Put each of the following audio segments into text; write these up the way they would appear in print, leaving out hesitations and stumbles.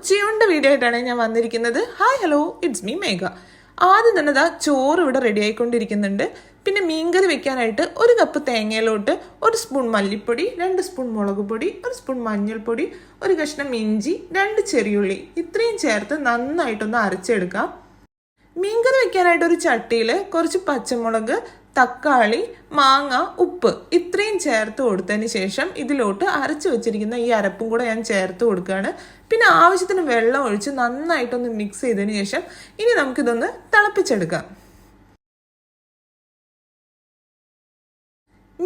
ഉച്ചയൂണിൻ്റെ video ആയിട്ടാണ് ഞാൻ വന്നിരിക്കുന്നത്. ഹായ് ഹലോ, ഇറ്റ്സ് മീ മേഘ. ആദ്യം തന്നെ ചോറ് ഇവിടെ റെഡി ആയിക്കൊണ്ടിരിക്കുന്നുണ്ട്. പിന്നെ മീൻകറി വെക്കാനായിട്ട് 1 കപ്പ് തേങ്ങയിലോട്ട് 1 സ്പൂൺ മല്ലിപ്പൊടി, 2 സ്പൂൺ മുളക് പൊടി, 1 സ്പൂൺ മഞ്ഞൾപ്പൊടി, 1 കഷ്ണം ഇഞ്ചി, 2 ചെറിയുള്ളി ഇത്രയും ചേർത്ത് നന്നായിട്ടൊന്ന് അരച്ചെടുക്കാം. മീൻകറി വെക്കാനായിട്ട് ഒരു ചട്ടിയിൽ കുറച്ച് പച്ചമുളക്, തക്കാളി, മാങ്ങ, ഉപ്പ് ഇത്രയും ചേർത്ത് കൊടുത്തതിന് ശേഷം ഇതിലോട്ട് അരച്ചു വെച്ചിരിക്കുന്ന ഈ അരപ്പും കൂടെ ഞാൻ ചേർത്ത് കൊടുക്കുകയാണ്. പിന്നെ ആവശ്യത്തിന് വെള്ളം ഒഴിച്ച് നന്നായിട്ടൊന്ന് മിക്സ് ചെയ്തതിന് ശേഷം ഇനി നമുക്കിതൊന്ന് തിളപ്പിച്ചെടുക്കാം.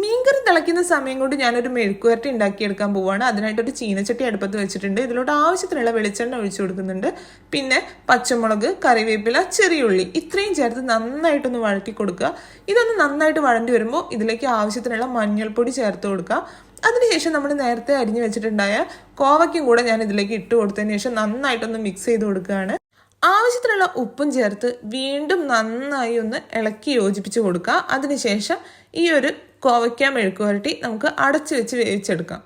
മീൻകറി തിളയ്ക്കുന്ന സമയം കൊണ്ട് ഞാനൊരു മെഴുക്കുവരട്ടി ഉണ്ടാക്കിയെടുക്കാൻ പോവുകയാണ്. അതിനായിട്ടൊരു ചീനച്ചട്ടി അടുപ്പത്ത് വെച്ചിട്ടുണ്ട്. ഇതിലോട്ട് ആവശ്യത്തിനുള്ള വെളിച്ചെണ്ണ ഒഴിച്ചു കൊടുക്കുന്നുണ്ട്. പിന്നെ പച്ചമുളക്, കറിവേപ്പില, ചെറിയുള്ളി ഇത്രയും ചേർത്ത് നന്നായിട്ടൊന്ന് വഴറ്റി കൊടുക്കുക. ഇതൊന്ന് നന്നായിട്ട് വഴണ്ടി വരുമ്പോൾ ഇതിലേക്ക് ആവശ്യത്തിനുള്ള മഞ്ഞൾപ്പൊടി ചേർത്ത് കൊടുക്കുക. അതിനുശേഷം നമ്മൾ നേരത്തെ അരിഞ്ഞു വെച്ചിട്ടുണ്ടായ കോവയ്ക്കും കൂടെ ഞാൻ ഇതിലേക്ക് ഇട്ട് കൊടുത്തതിന് ശേഷം നന്നായിട്ടൊന്ന് മിക്സ് ചെയ്ത് കൊടുക്കുകയാണ്. ആവശ്യത്തിനുള്ള ഉപ്പും ചേർത്ത് വീണ്ടും നന്നായി ഒന്ന് ഇളക്കി യോജിപ്പിച്ച് കൊടുക്കുക. അതിനുശേഷം ഈ ഒരു കോവയ്ക്ക മെഴുക്ക് പുരട്ടി നമുക്ക് അടച്ചു വെച്ച് വേവിച്ചെടുക്കാം.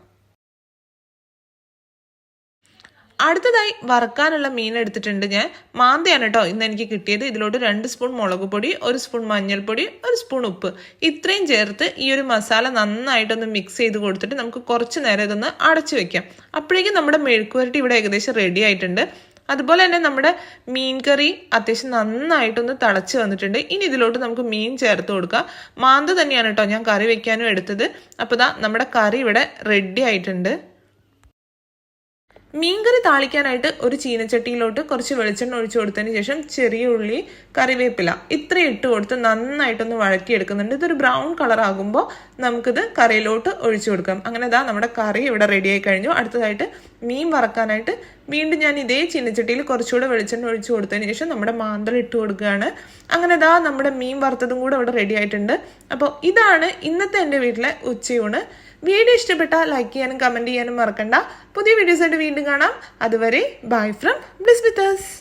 അടുത്തതായി വറക്കാനുള്ള മീൻ എടുത്തിട്ടുണ്ട്. ഞാൻ മാന്തയാണ് കേട്ടോ ഇന്ന് എനിക്ക് കിട്ടിയത്. ഇതിലോട്ട് 2 സ്പൂൺ മുളക് പൊടി, 1 സ്പൂൺ മഞ്ഞൾപ്പൊടി, 1 സ്പൂൺ ഉപ്പ് ഇത്രയും ചേർത്ത് ഈ ഒരു മസാല നന്നായിട്ടൊന്ന് മിക്സ് ചെയ്ത് കൊടുത്തിട്ട് നമുക്ക് കുറച്ച് നേരം ഇതൊന്ന് അടച്ചു വെക്കാം. അപ്പോഴേക്കും നമ്മുടെ മെഴുക്ക് പുരട്ടി ഇവിടെ ഏകദേശം റെഡി ആയിട്ടുണ്ട്. അതുപോലെ തന്നെ നമ്മുടെ മീൻ കറി അത്യാവശ്യം നന്നായിട്ടൊന്ന് തിളച്ച് വന്നിട്ടുണ്ട്. ഇനി ഇതിലോട്ട് നമുക്ക് മീൻ ചേർത്ത് കൊടുക്കാം. മാന്ത തന്നെയാണ് കേട്ടോ ഞാൻ കറി വെക്കാനും എടുത്തത്. അപ്പോൾ ദാ നമ്മുടെ കറി ഇവിടെ റെഡി ആയിട്ടുണ്ട്. മീൻകറി താളിക്കാനായിട്ട് ഒരു ചീനച്ചട്ടിയിലോട്ട് കുറച്ച് വെളിച്ചെണ്ണ ഒഴിച്ചു കൊടുത്തതിന് ശേഷം ചെറിയ ഉള്ളി, കറിവേപ്പില ഇത്രയും ഇട്ട് കൊടുത്ത് നന്നായിട്ടൊന്ന് വഴറ്റിയെടുക്കുന്നുണ്ട്. ഇതൊരു ബ്രൗൺ കളർ ആകുമ്പോൾ നമുക്കിത് കറിയിലോട്ട് ഒഴിച്ചു കൊടുക്കാം. അങ്ങനെ ദാ നമ്മുടെ കറി ഇവിടെ റെഡി ആയി കഴിഞ്ഞു. അടുത്തതായിട്ട് മീൻ വറക്കാനായിട്ട് വീണ്ടും ഞാൻ ഇതേ ചീനച്ചട്ടിയിൽ കുറച്ചുകൂടെ വെളിച്ചെണ്ണ ഒഴിച്ചു കൊടുത്തതിന് ശേഷം നമ്മുടെ മാന്തൽ ഇട്ട് കൊടുക്കുകയാണ്. അങ്ങനെ ദാ നമ്മുടെ മീൻ വറുത്തതും കൂടെ ഇവിടെ റെഡി ആയിട്ടുണ്ട്. അപ്പോൾ ഇതാണ് ഇന്നത്തെ എൻ്റെ വീട്ടിലെ ഉച്ചയൂണ്. വീഡിയോ ഇഷ്ടപ്പെട്ടാൽ ലൈക്ക് ചെയ്യാനും കമൻറ്റ് ചെയ്യാനും മറക്കണ്ട. പുതിയ വീഡിയോസായിട്ട് വീണ്ടും കാണാം. അതുവരെ bye from Bliss with us.